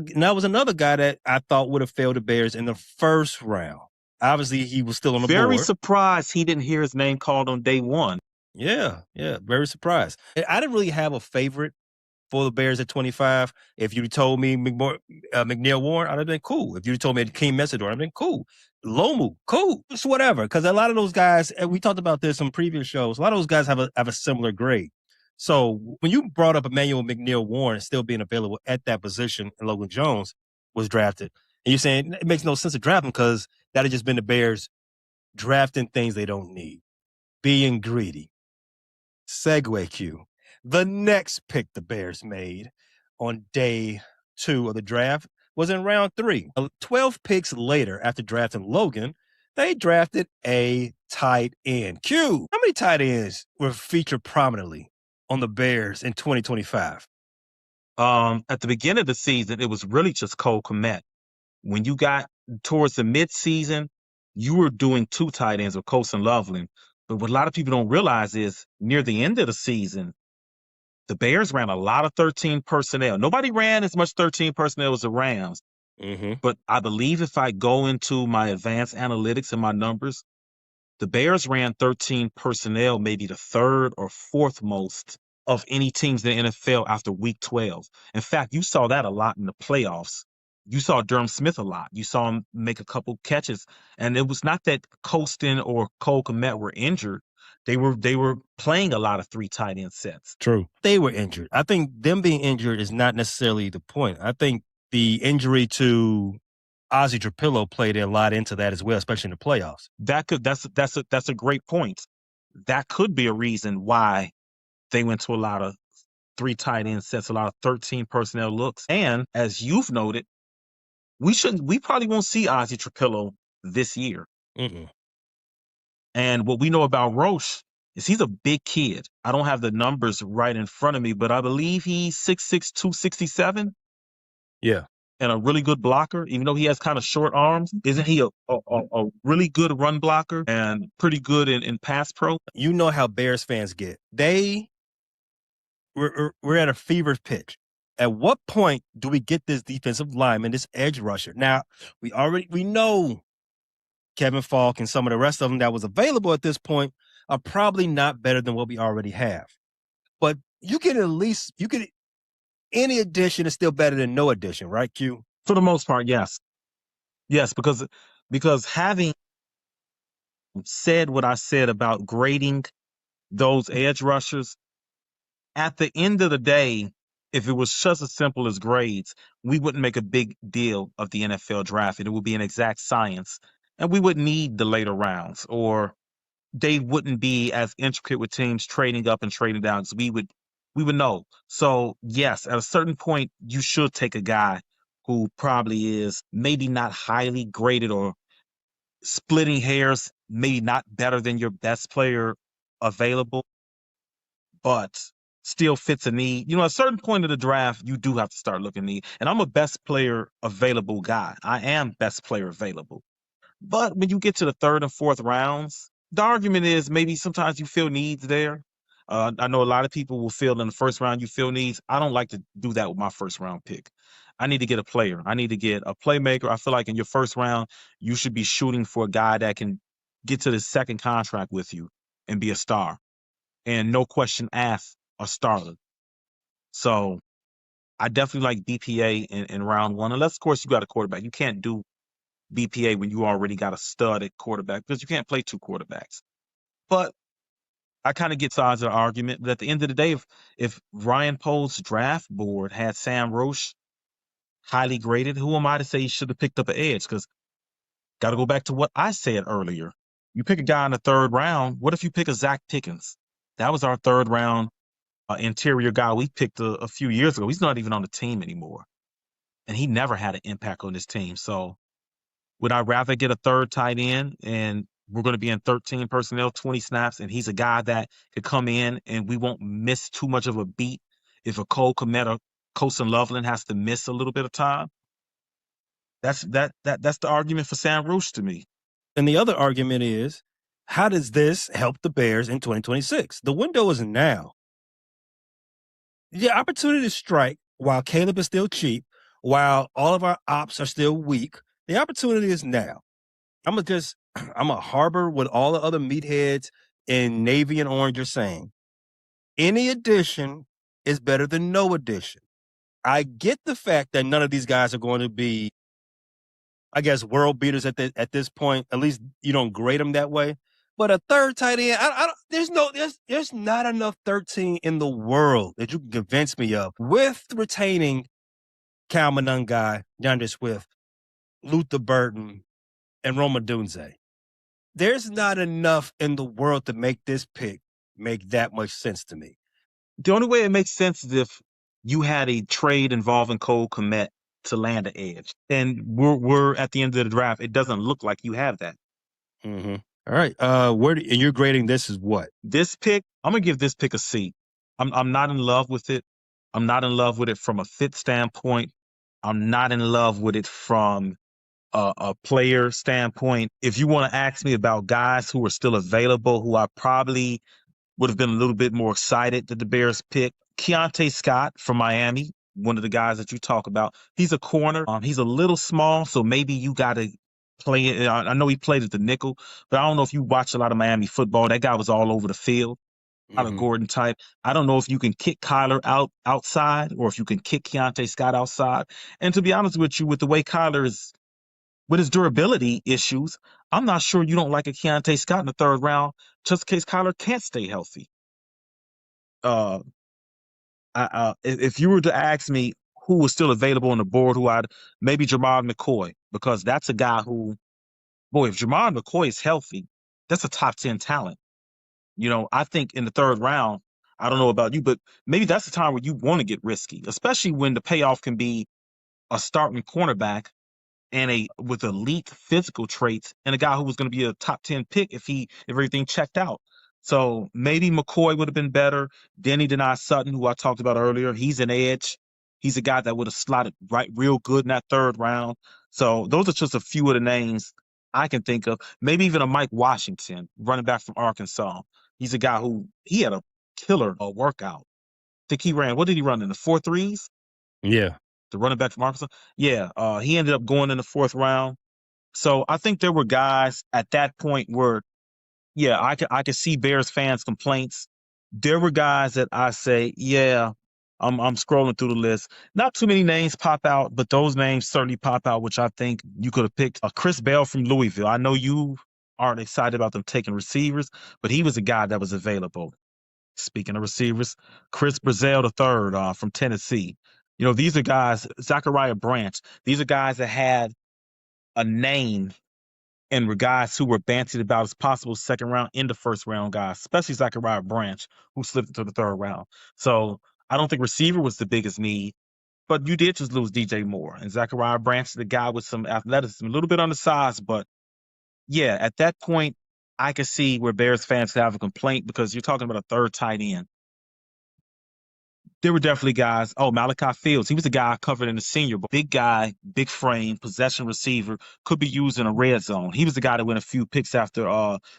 another guy that I thought would have failed the Bears in the first round. Obviously, he was still on the Very board. surprised he didn't hear his name called on day one. Yeah, very surprised. I didn't really have a favorite for the Bears at 25. If you told me McNeil-Warren, I'd have been cool. If you told me Keem Messidor, I'd have been cool. Lomu, cool. It's whatever. Because a lot of those guys, and we talked about this on previous shows, a lot of those guys have a similar grade. So when you brought up Emmanuel McNeil-Warren still being available at that position, and Logan Jones was drafted, and you're saying it makes no sense to draft him because that had just been the Bears drafting things they don't need, being greedy. Segue Q. The next pick the Bears made on day 2 of the draft was in round 3. 12 picks later, after drafting Logan, they drafted a tight end. Q. How many tight ends were featured prominently on the Bears in 2025? At the beginning of the season, it was really just Cole Kmet. When you got towards the mid-season, you were doing 2 tight ends with Colson Loveland. But what a lot of people don't realize is near the end of the season, the Bears ran a lot of 13 personnel. Nobody ran as much 13 personnel as the Rams. Mm-hmm. But I believe if I go into my advanced analytics and my numbers, the Bears ran 13 personnel, maybe the 3rd or 4th most of any teams in the NFL after week 12. In fact, you saw that a lot in the playoffs. You saw Durham Smith a lot. You saw him make a couple catches. And it was not that Colston or Cole Kmet were injured. They were playing a lot of 3 tight end sets. True. They were injured. I think them being injured is not necessarily the point. I think the injury to Ozzie Trapillo played a lot into that as well, especially in the playoffs. That's a great point. That could be a reason why they went to a lot of 3 tight end sets, a lot of 13 personnel looks. And as you've noted, we probably won't see Ozzie Trapillo this year. Mm-mm. And what we know about Roche is he's a big kid. I don't have the numbers right in front of me, but I believe he's 6'6", 267. Yeah. And a really good blocker, even though he has kind of short arms. Isn't he a really good run blocker and pretty good in pass pro? You know how Bears fans get. We're at a fever pitch. At what point do we get this defensive lineman, this edge rusher? Now, we know Kevin Falk and some of the rest of them that was available at this point are probably not better than what we already have. But any addition is still better than no addition, right, Q? For the most part, yes. Yes, because having said what I said about grading those edge rushers, at the end of the day, if it was just as simple as grades, we wouldn't make a big deal of the NFL draft. It would be an exact science. And we wouldn't need the later rounds, or they wouldn't be as intricate with teams trading up and trading down, because we would know. So yes, at a certain point, you should take a guy who probably is maybe not highly graded or splitting hairs, maybe not better than your best player available, but still fits a need. At a certain point of the draft, you do have to start looking need. And I'm a best player available guy. I am best player available. But when you get to the 3rd and 4th rounds, the argument is maybe sometimes you feel needs there. I know a lot of people will feel in the first round you feel needs. I don't like to do that with my first round pick. I need to get a player. I need to get a playmaker. I feel like in your first round, you should be shooting for a guy that can get to the second contract with you and be a star. And no question asked, a starter. So I definitely like BPA in round 1. Unless, of course, you got a quarterback. You can't do BPA when you already got a stud at quarterback because you can't play 2 quarterbacks. But I kind of get sides of the argument. But at the end of the day, if Ryan Pohl's draft board had Sam Roche highly graded, who am I to say he should have picked up an edge? Because got to go back to what I said earlier. You pick a guy in the 3rd round. What if you pick a Zach Pickens? That was our 3rd round interior guy we picked a few years ago. He's not even on the team anymore. And he never had an impact on this team. So Would I rather get a third tight end and we're going to be in 13 personnel, 20 snaps, and he's a guy that could come in and we won't miss too much of a beat if a Cole Kmet or Colson Loveland has to miss a little bit of time? That's the argument for Sam Roche to me. And the other argument is, how does this help the Bears in 2026? The window is now. The opportunity to strike while Caleb is still cheap, while all of our ops are still weak. The opportunity is now. I'm a harbor with all the other meatheads in navy and orange are saying. Any addition is better than no addition. I get the fact that none of these guys are going to be, I guess, world beaters at this point. At least you don't grade them that way. But a third tight end, there's not enough 13 in the world that you can convince me of with retaining Cal Monangai, DeAndre Swift, Luther Burton, and Roma Dunze. There's not enough in the world to make this pick make that much sense to me. The only way it makes sense is if you had a trade involving Cole Kmet to land an edge. And we're at the end of the draft. It doesn't look like you have that. Mm-hmm. All right. And you're grading this as what? This pick, I'm gonna give this pick a C. I'm not in love with it. I'm not in love with it from a fit standpoint. I'm not in love with it from a player standpoint. If you want to ask me about guys who are still available, who I probably would have been a little bit more excited that the Bears pick, Keontae Scott from Miami, one of the guys that you talk about. He's a corner. He's a little small, so maybe you got to play it. I know he played at the nickel, but I don't know if you watch a lot of Miami football. That guy was all over the field. Out of Gordon type. I don't know if you can kick Kyler outside or if you can kick Keontae Scott outside. And to be honest with you, with the way Kyler is, with his durability issues, I'm not sure you don't like a Keontae Scott in the third round just in case Kyler can't stay healthy. If you were to ask me who was still available on the board, maybe Jermod McCoy, because that's a guy who, boy, if Jermod McCoy is healthy, that's a top 10 talent. I think in the third round, I don't know about you, but maybe that's the time where you want to get risky, especially when the payoff can be a starting cornerback and with elite physical traits and a guy who was going to be a top 10 pick if everything checked out. So maybe McCoy would have been better. Denny Denai Sutton, who I talked about earlier, he's an edge. He's a guy that would have slotted right real good in that third round. So those are just a few of the names I can think of. Maybe even a Mike Washington, running back from Arkansas. He's a guy he had a killer workout. I think he ran, what did he run in the 4.3s? Yeah. The running back from Arkansas. Yeah. He ended up going in the fourth round. So I think there were guys at that point where, yeah, I could see Bears fans' complaints. There were guys that I say, yeah, I'm scrolling through the list. Not too many names pop out, but those names certainly pop out, which I think you could have picked. Chris Bell from Louisville. I know you aren't excited about them taking receivers, but he was a guy that was available. Speaking of receivers, Chris Brazell III from Tennessee. These are guys, Zachariah Branch. These are guys that had a name and were guys who were bantied about as possible second round into first round guys, especially Zachariah Branch, who slipped into the third round. So I don't think receiver was the biggest need, but you did just lose DJ Moore. And Zachariah Branch is the guy with some athleticism, a little bit undersized, but yeah, at that point, I could see where Bears fans have a complaint because you're talking about a third tight end. There were definitely guys. Oh, Malachi Fields. He was a guy covered in the Senior Bowl. Big guy, big frame, possession receiver, could be used in a red zone. He was the guy that went a few picks after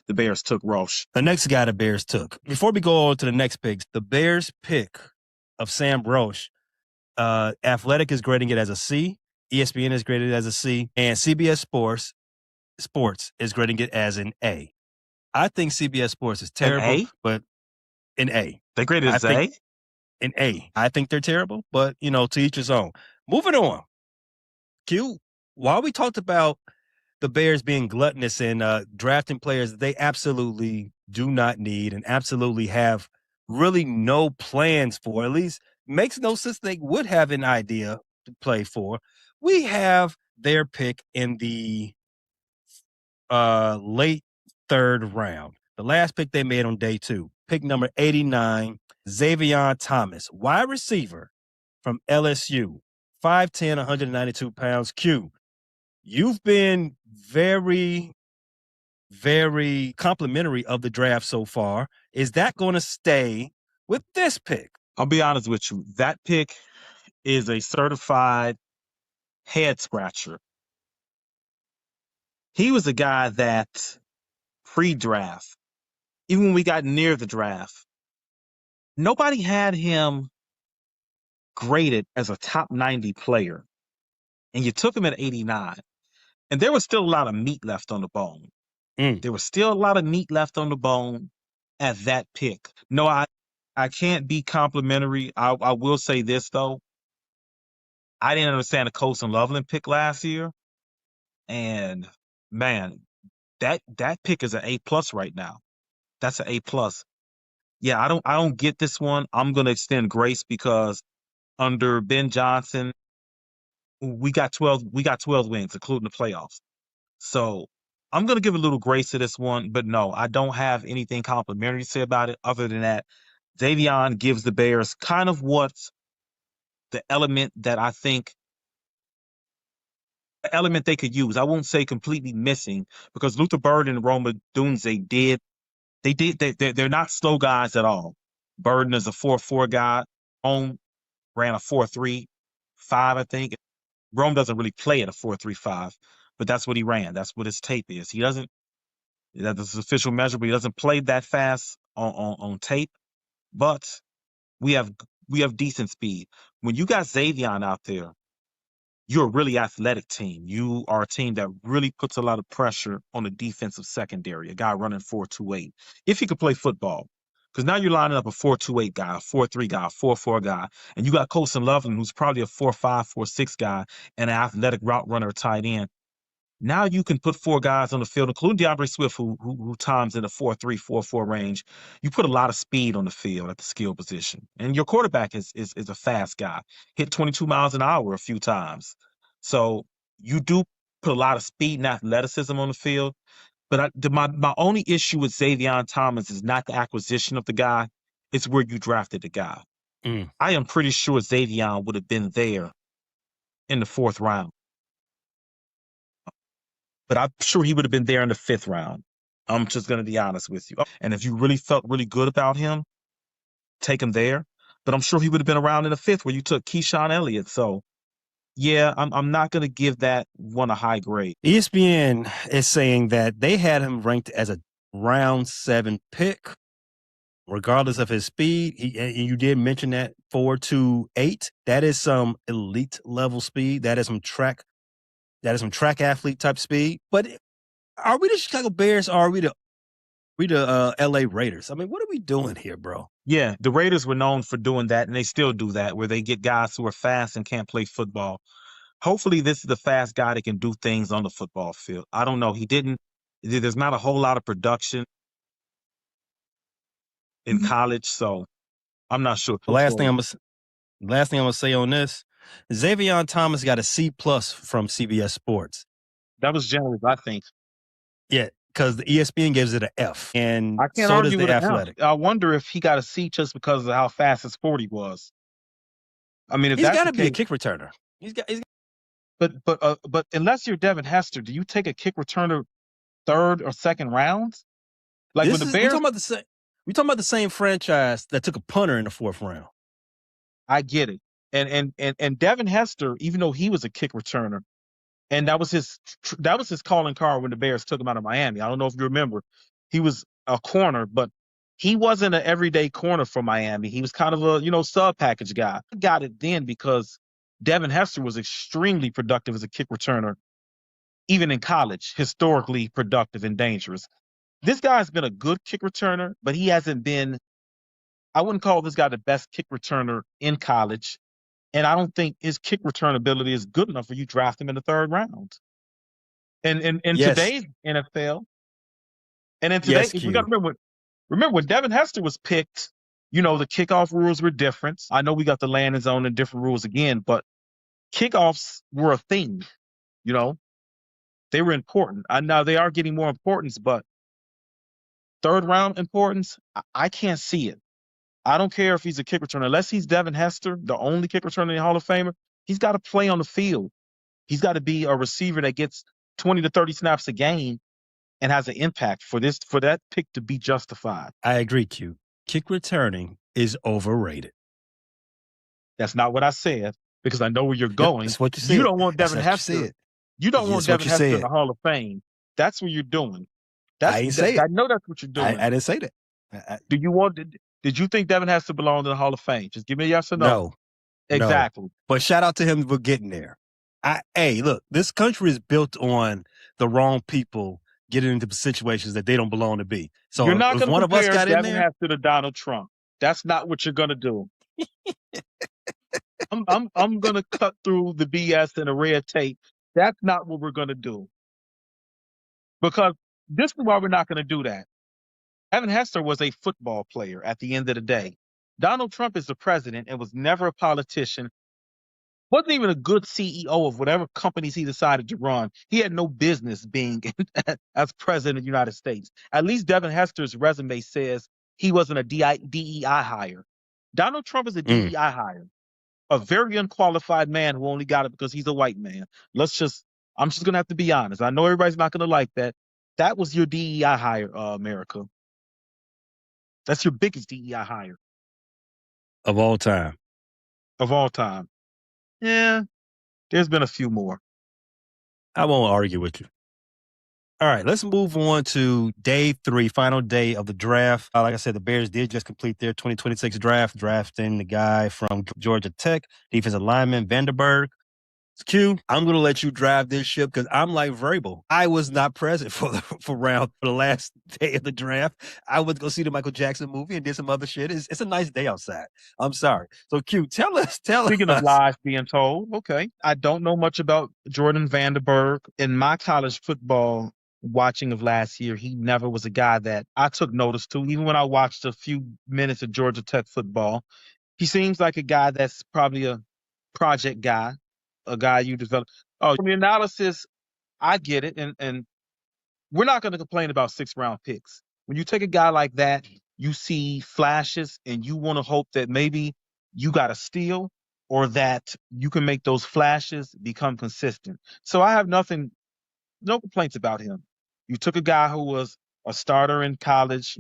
the Bears took Roche. The next guy the Bears took. Before we go on to the next picks, the Bears pick of Sam Roche, Athletic is grading it as a C, ESPN is graded as a C, and CBS Sports is grading it as an A. I think CBS Sports is terrible, but an A. They graded it as A? An A. I think they're terrible, but, to each his own. Moving on. Q, while we talked about the Bears being gluttonous and drafting players they absolutely do not need and absolutely have really no plans for, at least makes no sense they would have an idea to play for, we have their pick in the late third round. The last pick they made on day 2, pick number 89, Xavier Thomas, wide receiver from LSU, 5'10", 192 pounds. Q, you've been very, very complimentary of the draft so far. Is that going to stay with this pick? I'll be honest with you. That pick is a certified head scratcher. He was a guy that pre-draft, even when we got near the draft, nobody had him graded as a top 90 player. And you took him at 89. And there was still a lot of meat left on the bone. There was still a lot of meat left on the bone at that pick. No, I can't be complimentary. I will say this, though. I didn't understand the Colson Loveland pick last year. And, man, that pick is an A+ right now. That's an A+. Yeah, I don't get this one. I'm going to extend grace because under Ben Johnson, we got 12 wins, including the playoffs. So I'm going to give a little grace to this one, but no, I don't have anything complimentary to say about it other than that Xavion gives the Bears kind of what's the element that I think the element they could use. I won't say completely missing because Luther Burden and Rome Odunze they're not slow guys at all. Burden is a 4.4 guy. Rome ran a 4.3.5, I think. Rome doesn't really play at a 4.3.5, but that's what he ran. That's what his tape is. That's his official measure, but he doesn't play that fast on tape. But we have decent speed. When you got Xavion out there, you're a really athletic team. You are a team that really puts a lot of pressure on the defensive secondary, a guy running 4.28. If he could play football. Because now you're lining up a 4.28 guy, a 4.3 guy, a 4.4 guy, and you got Colson Loveland, who's probably a 4.5, 4.6 guy, and an athletic route runner tight end. Now you can put 4 guys on the field, including DeAndre Swift, who times in the 4.3, 4.4 range. You put a lot of speed on the field at the skill position. And your quarterback is a fast guy. Hit 22 miles an hour a few times. So you do put a lot of speed and athleticism on the field. But my only issue with Xavion Thomas is not the acquisition of the guy. It's where you drafted the guy. I am pretty sure Xavion would have been there in the 4th round. But I'm sure he would have been there in the 5th round. I'm just going to be honest with you. And if you really felt really good about him, take him there. But I'm sure he would have been around in the 5th where you took Keyshawn Elliott. So, yeah, I'm not going to give that one a high grade. ESPN is saying that they had him ranked as a round 7 pick, regardless of his speed. And you did mention that 4.28. That is some elite level speed. That is some track athlete type speed. But are we the Chicago Bears or are we the LA Raiders? I mean, what are we doing here, bro? Yeah, the Raiders were known for doing that, and they still do that, where they get guys who are fast and can't play football. Hopefully this is the fast guy that can do things on the football field. I don't know. There's not a whole lot of production in college, so I'm not sure. The last thing I'm gonna say on this, Xavion Thomas got a C+ from CBS Sports. That was generous, I think. Yeah, because the ESPN gives it an F, and I can't so argue does with the an F. Athletic. I wonder if he got a C just because of how fast his 40 was. I mean, if He's that's got to the be a case, kick returner. He's got. but unless you're Devin Hester, do you take a kick returner 3rd or 2nd rounds? Like when the Bears, we talking about the same franchise that took a punter in the 4th round. I get it. And Devin Hester, even though he was a kick returner, and that was his calling card when the Bears took him out of Miami. I don't know if you remember. He was a corner, but he wasn't an everyday corner for Miami. He was kind of a, sub package guy. I got it then because Devin Hester was extremely productive as a kick returner, even in college, historically productive and dangerous. This guy's been a good kick returner, but he hasn't been, I wouldn't call this guy the best kick returner in college. And I don't think his kick return ability is good enough for you to draft him in the 3rd round. And in Yes. today's NFL, and in today's, Yes, we got to remember when Devin Hester was picked, the kickoff rules were different. I know we got the landing zone and different rules again, but kickoffs were a thing. They were important. Now they are getting more importance, but 3rd round importance, I can't see it. I don't care if he's a kick returner. Unless he's Devin Hester, the only kick returner in the Hall of Famer, he's got to play on the field. He's got to be a receiver that gets 20 to 30 snaps a game and has an impact for that pick to be justified. I agree, Q. Kick returning is overrated. That's not what I said, because I know where you're going. That's what you said. You don't want That's Devin what you Hester. said. You don't want That's what Devin you Hester in said. the Hall of Fame. That's what you're doing. I ain't say it. I know that's what you're doing. I didn't say that. Do you want? Did you think Devin Hester belonged in the Hall of Fame? Just give me a yes or no. No. Exactly. No. But shout out to him for getting there. Hey, look, this country is built on the wrong people getting into situations that they don't belong to be. So you're not if going to one of us compare got in Devin there, Hester to Donald Trump. That's not what you're going to do. I'm going to cut through the BS and the red tape. That's not what we're going to do. Because this is why we're not going to do that. Devin Hester was a football player at the end of the day. Donald Trump is the president and was never a politician. Wasn't even a good CEO of whatever companies he decided to run. He had no business being as president of the United States. At least Devin Hester's resume says he wasn't a DEI hire. Donald Trump is a DEI hire. A very unqualified man who only got it because he's a white man. I'm just going to have to be honest. I know everybody's not going to like that. That was your DEI hire, America. That's your biggest DEI hire. of all time. Of all time. Yeah, there's been a few more. I won't argue with you. All right, let's move on to day 3, final day of the draft. Like I said, the Bears did just complete their 2026 draft, drafting the guy from Georgia Tech, defensive lineman Vandenberg. Q, I'm going to let you drive this ship because I'm like Vrabel. I was not present for the last day of the draft. I went to go see the Michael Jackson movie and did some other shit. It's a nice day outside. I'm sorry. So Q, tell us. Speaking of lies being told, okay, I don't know much about Jordan Vandenberg. In my college football watching of last year, he never was a guy that I took notice to. Even when I watched a few minutes of Georgia Tech football, he seems like a guy that's probably a project guy. A guy you develop. Oh, from the analysis, I get it. And we're not going to complain about 6th-round picks. When you take a guy like that, you see flashes and you want to hope that maybe you got a steal or that you can make those flashes become consistent. So I have no complaints about him. You took a guy who was a starter in college,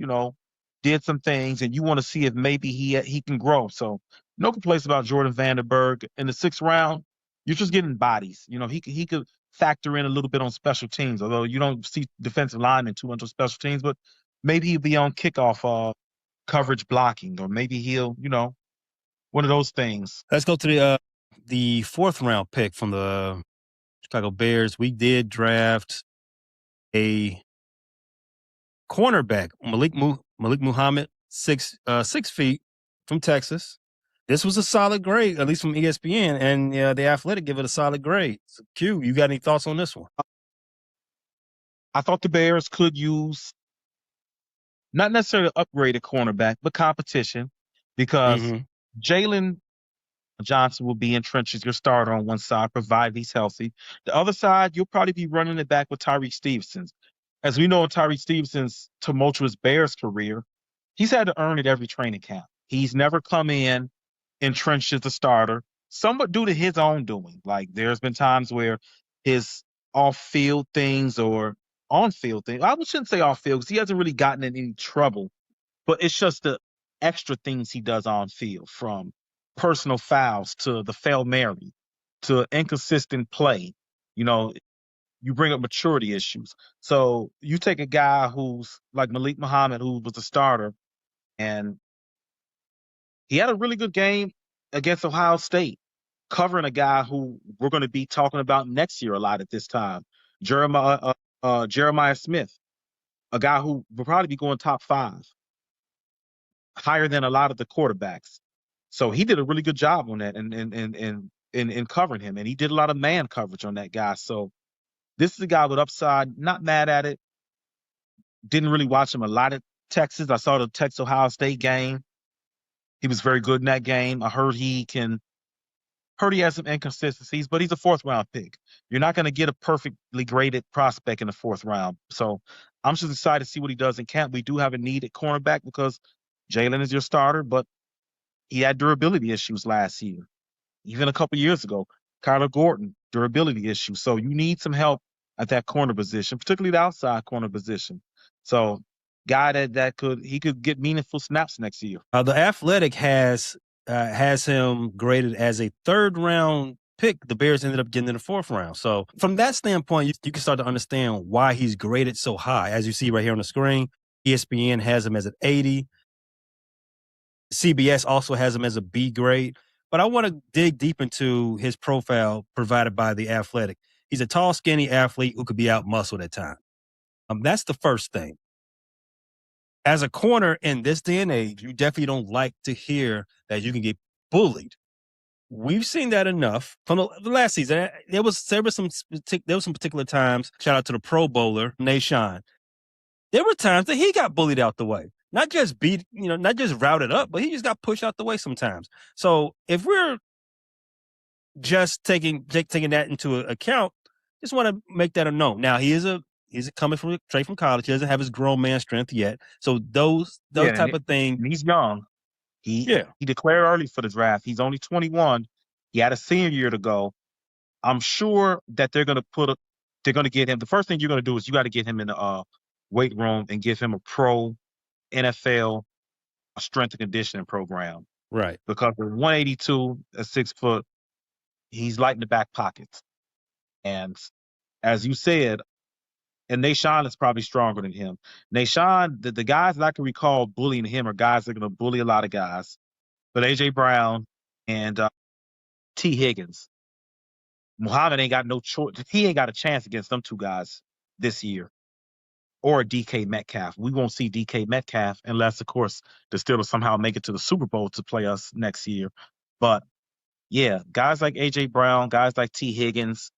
did some things, and you want to see if maybe he can grow. So no complaints about Jordan Vandenberg. In the 6th round, you're just getting bodies. He could factor in a little bit on special teams, although you don't see defensive linemen too much on special teams, but maybe he'll be on kickoff coverage blocking, or maybe he'll, one of those things. Let's go to the 4th round pick from the Chicago Bears. We did draft a cornerback, Malik Muhammad, 6 feet from Texas. This was a solid grade, at least from ESPN, and the Athletic give it a solid grade. So, Q, you got any thoughts on this one? I thought the Bears could use not necessarily upgrade a cornerback, but competition, because Jalen Johnson will be entrenched as your starter on one side, provided he's healthy. The other side, you'll probably be running it back with Tyreek Stevenson. As we know, in Tyreek Stevenson's tumultuous Bears career, he's had to earn it every training camp. He's never come in entrenched as a starter, somewhat due to his own doing. Like, there's been times where his off-field things or on-field things, I shouldn't say off-field because he hasn't really gotten in any trouble, but it's just the extra things he does on-field, from personal fouls to the Hail Mary to inconsistent play. You bring up maturity issues. So you take a guy who's like Malik Muhammad, who was a starter, and he had a really good game against Ohio State, covering a guy who we're going to be talking about next year a lot at this time, Jeremiah Smith, a guy who will probably be going top 5, higher than a lot of the quarterbacks. So he did a really good job on that and in covering him, and he did a lot of man coverage on that guy. So this is a guy with upside. Not mad at it. Didn't really watch him a lot at Texas. I saw the Texas-Ohio State game. He was very good in that game. I heard he has some inconsistencies, but he's a 4th-round pick. You're not going to get a perfectly graded prospect in the 4th round. So I'm just excited to see what he does in camp. We do have a need at cornerback because Jalen is your starter, but he had durability issues last year. Even a couple years ago, Kyler Gordon, durability issues. So you need some help at that corner position, particularly the outside corner position. So, guy that could get meaningful snaps next year. The Athletic has him graded as a 3rd round pick. The Bears ended up getting in the 4th round. So from that standpoint, you can start to understand why he's graded so high. As you see right here on the screen, ESPN has him as an 80. CBS also has him as a B grade. But I want to dig deep into his profile provided by The Athletic. He's a tall, skinny athlete who could be out-muscled at times. That's the first thing. As a corner in this day and age, you definitely don't like to hear that you can get bullied. We've seen that enough from the last season. There was some particular times. Shout out to the Pro Bowler Nahshon. There were times that he got bullied out the way, not just not just routed up, but he just got pushed out the way sometimes. So if we're just taking that into account, just want to make that a note. Now he's coming straight from college. He doesn't have his grown man strength yet. So those type of things. He's young. He declared early for the draft. He's only 21. He had a senior year to go. I'm sure that they're going to get him. The first thing you're going to do is you got to get him in the weight room and give him a pro NFL strength and conditioning program. Right. Because at 182 at 6 foot, he's light in the back pockets. And as you said, and Nahshon is probably stronger than him. Nahshon, the guys that I can recall bullying him are guys that are going to bully a lot of guys. But A.J. Brown and T. Higgins. Muhammad ain't got no choice. He ain't got a chance against them two guys this year. Or DK Metcalf. We won't see DK Metcalf unless, of course, the Steelers somehow make it to the Super Bowl to play us next year. But, yeah, guys like A.J. Brown, guys like T. Higgins,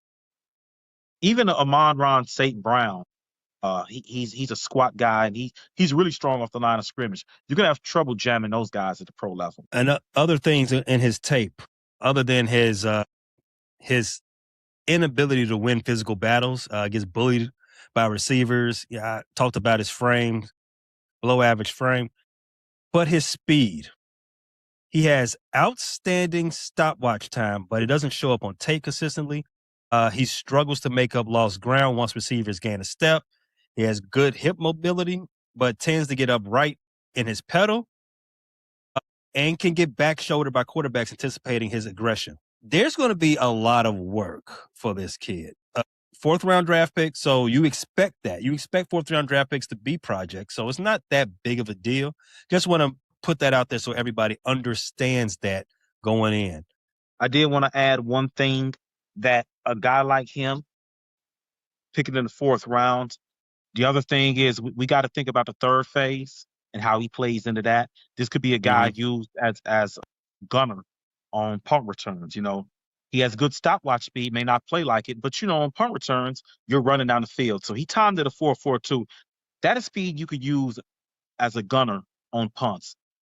even Amon-Ra St. Brown, he's a squat guy, and he's really strong off the line of scrimmage. You're going to have trouble jamming those guys at the pro level. And other things in his tape, other than his inability to win physical battles, gets bullied by receivers. Yeah, I talked about his frame, below average frame, but his speed. He has outstanding stopwatch time, but it doesn't show up on tape consistently. He struggles to make up lost ground once receivers gain a step. He has good hip mobility, but tends to get upright in his pedal and can get back shouldered by quarterbacks anticipating his aggression. There's going to be a lot of work for this kid. 4th round draft pick, so you expect that. You expect 4th round draft picks to be projects, so it's not that big of a deal. Just want to put that out there so everybody understands that going in. I did want to add one thing, that a guy like him, picking in the 4th round, the other thing is we got to think about the 3rd phase and how he plays into that. This could be a guy used as a gunner on punt returns. He has good stopwatch speed, may not play like it, but on punt returns, you're running down the field. So he timed it a 4.42. That is speed you could use as a gunner on punts.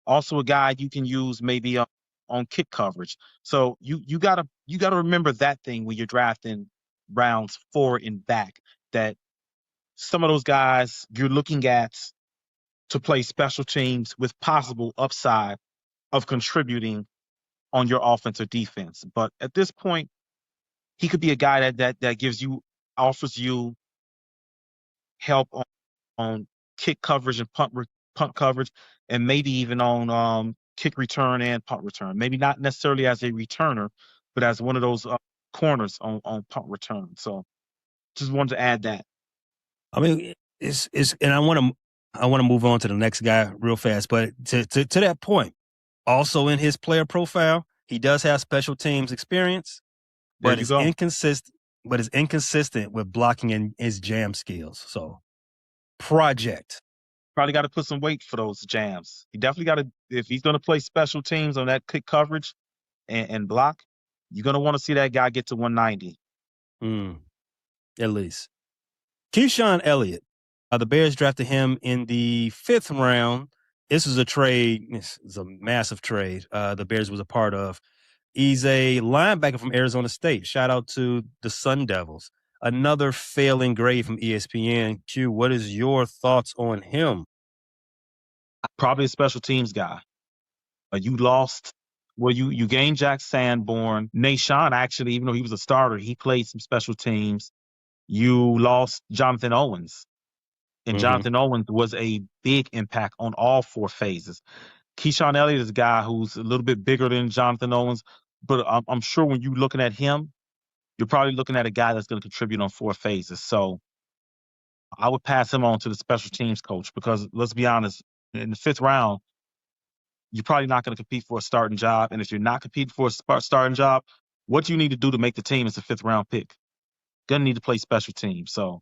Also a guy you can use maybe on kick coverage. So you gotta remember that thing when you're drafting rounds 4 and back, that some of those guys you're looking at to play special teams with possible upside of contributing on your offense or defense. But at this point, he could be a guy that offers you help on kick coverage and punt coverage, and maybe even on kick return and punt return. Maybe not necessarily as a returner, but as one of those corners on punt return. So just wanted to add that. I mean, and I want to move on to the next guy real fast, but to that point, also in his player profile, he does have special teams experience, but is inconsistent with blocking and his jam skills. So project. Probably got to put some weight for those jams. He definitely got to, if he's going to play special teams on that kick coverage and block, you're going to want to see that guy get to 190. At least. Keyshawn Elliott. The Bears drafted him in the 5th round. This is a trade. This is a massive trade the Bears was a part of. He's a linebacker from Arizona State. Shout out to the Sun Devils. Another failing grade from ESPN. Q, what is your thoughts on him? Probably a special teams guy. You lost. Well, you gained Jack Sanborn. Nahshon, actually, even though he was a starter, he played some special teams. You lost Jonathan Owens, and Mhm. Jonathan Owens was a big impact on all 4 phases. Keyshawn Elliott is a guy who's a little bit bigger than Jonathan Owens, but I'm sure when you're looking at him, you're probably looking at a guy that's going to contribute on 4 phases. So I would pass him on to the special teams coach because let's be honest, in the 5th round, you're probably not going to compete for a starting job. And if you're not competing for a starting job, what you need to do to make the team as a 5th round pick? Going to need to play special teams. So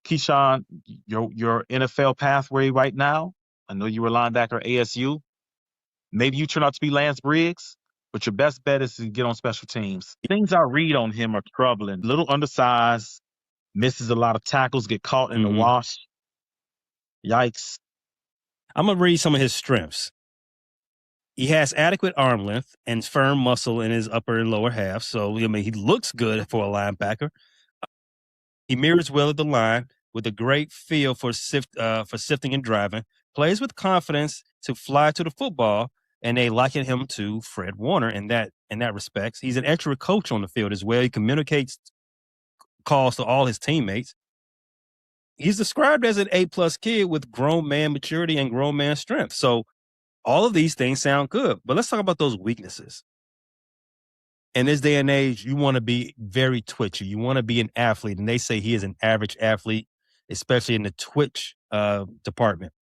Keyshawn, your NFL pathway right now, I know you were linebacker ASU. Maybe you turn out to be Lance Briggs, but your best bet is to get on special teams. Things I read on him are troubling. Little undersized, misses a lot of tackles, get caught in the wash. Yikes. I'm going to read some of his strengths. He has adequate arm length and firm muscle in his upper and lower half. So, I mean, he looks good for a linebacker. He mirrors well at the line with a great feel for sifting and driving, plays with confidence to fly to the football, and they liken him to Fred Warner in that respects. He's an extra coach on the field as well. He communicates calls to all his teammates. He's described as an A+ kid with grown man maturity and grown man strength. So all of these things sound good, but let's talk about those weaknesses. In this day and age, you want to be very twitchy. You want to be an athlete, and they say he is an average athlete, especially in the twitch department.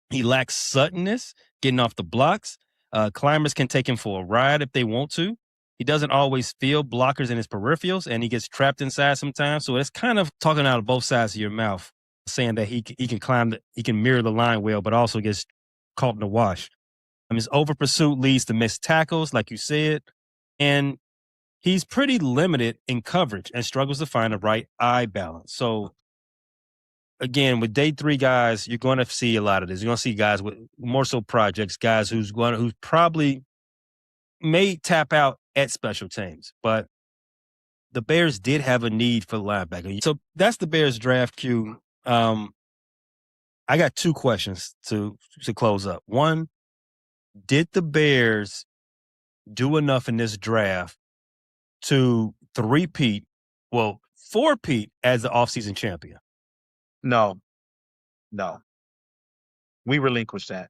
He lacks suddenness, getting off the blocks. Climbers can take him for a ride if they want to. He doesn't always feel blockers in his peripherals, and he gets trapped inside sometimes. So it's kind of talking out of both sides of your mouth, saying that he can he can mirror the line well, but also gets caught in the wash. His over pursuit leads to missed tackles, like you said, and he's pretty limited in coverage and struggles to find the right eye balance. So again, with day 3 guys, you're going to see a lot of this. You're going to see guys with more so projects, guys who's probably may tap out at special teams, but the Bears did have a need for linebacker. So that's the Bears draft, Q. I got 2 questions to close up. One, did the Bears do enough in this draft to 4-peat as the offseason champion? No. We relinquished that.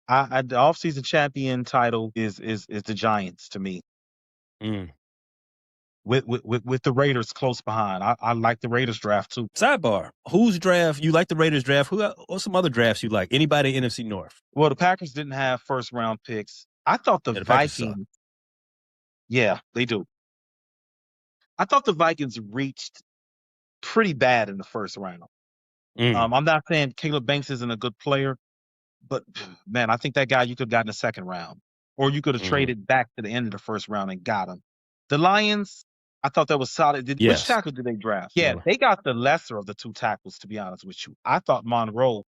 The offseason champion title is the Giants to me. With the Raiders close behind. I like the Raiders draft too. Sidebar: whose draft you like? The Raiders draft? Or some other drafts you like? Anybody in NFC North? Well, the Packers didn't have 1st round picks. I thought the Vikings. Yeah, they do. I thought the Vikings reached pretty bad in the 1st round. I'm not saying Caleb Banks isn't a good player, but man, I think that guy you could have gotten in the 2nd round, or you could have traded back to the end of the 1st round and got him. The Lions, I thought that was solid. Which tackle did they draft? Yeah, they got the lesser of the 2 tackles, to be honest with you. I thought Monroe,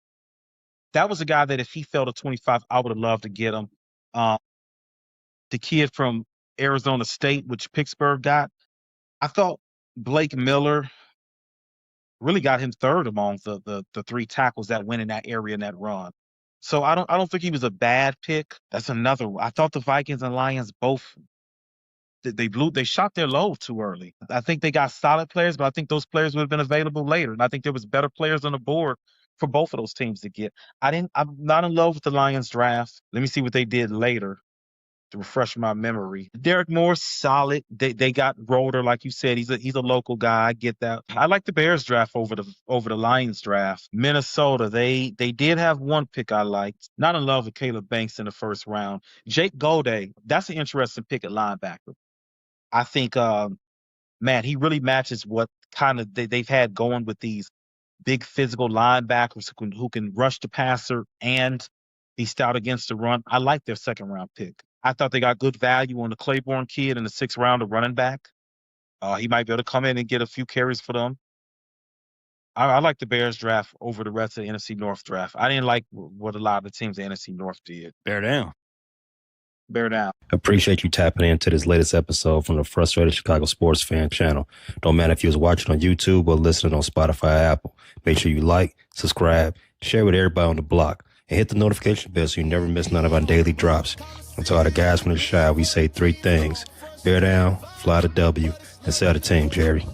that was a guy that if he fell to 25, I would have loved to get him. The kid from Arizona State, which Pittsburgh got, I thought Blake Miller really got him 3rd among the 3 tackles that went in that area in that run. So I don't think he was a bad pick. That's another one. I thought the Vikings and Lions both they shot their load too early. I think they got solid players, but I think those players would have been available later. And I think there was better players on the board for both of those teams to get. I'm not in love with the Lions draft. Let me see what they did later to refresh my memory. Derek Moore, solid. They got Roeder, like you said. He's a local guy. I get that. I like the Bears draft over the Lions draft. Minnesota, they did have 1 pick I liked. Not in love with Caleb Banks in the 1st round. Jake Gaudet, that's an interesting pick at linebacker. I think, man, he really matches what kind of they've had going with these big physical linebackers who can rush the passer and be stout against the run. I like their 2nd round pick. I thought they got good value on the Claiborne kid in the 6th round of running back. He might be able to come in and get a few carries for them. I like the Bears draft over the rest of the NFC North draft. I didn't like what a lot of the teams in the NFC North did. Bear down. Appreciate you tapping into this latest episode from the Frustrated Chicago Sports Fan channel. Don't matter if you was watching on YouTube or listening on Spotify or Apple. Make sure you like, subscribe, share with everybody on the block, and hit the notification bell so you never miss none of our daily drops. And to all the guys from the Chi, we say 3 things: bear down, fly the W, and sell the team, Jerry.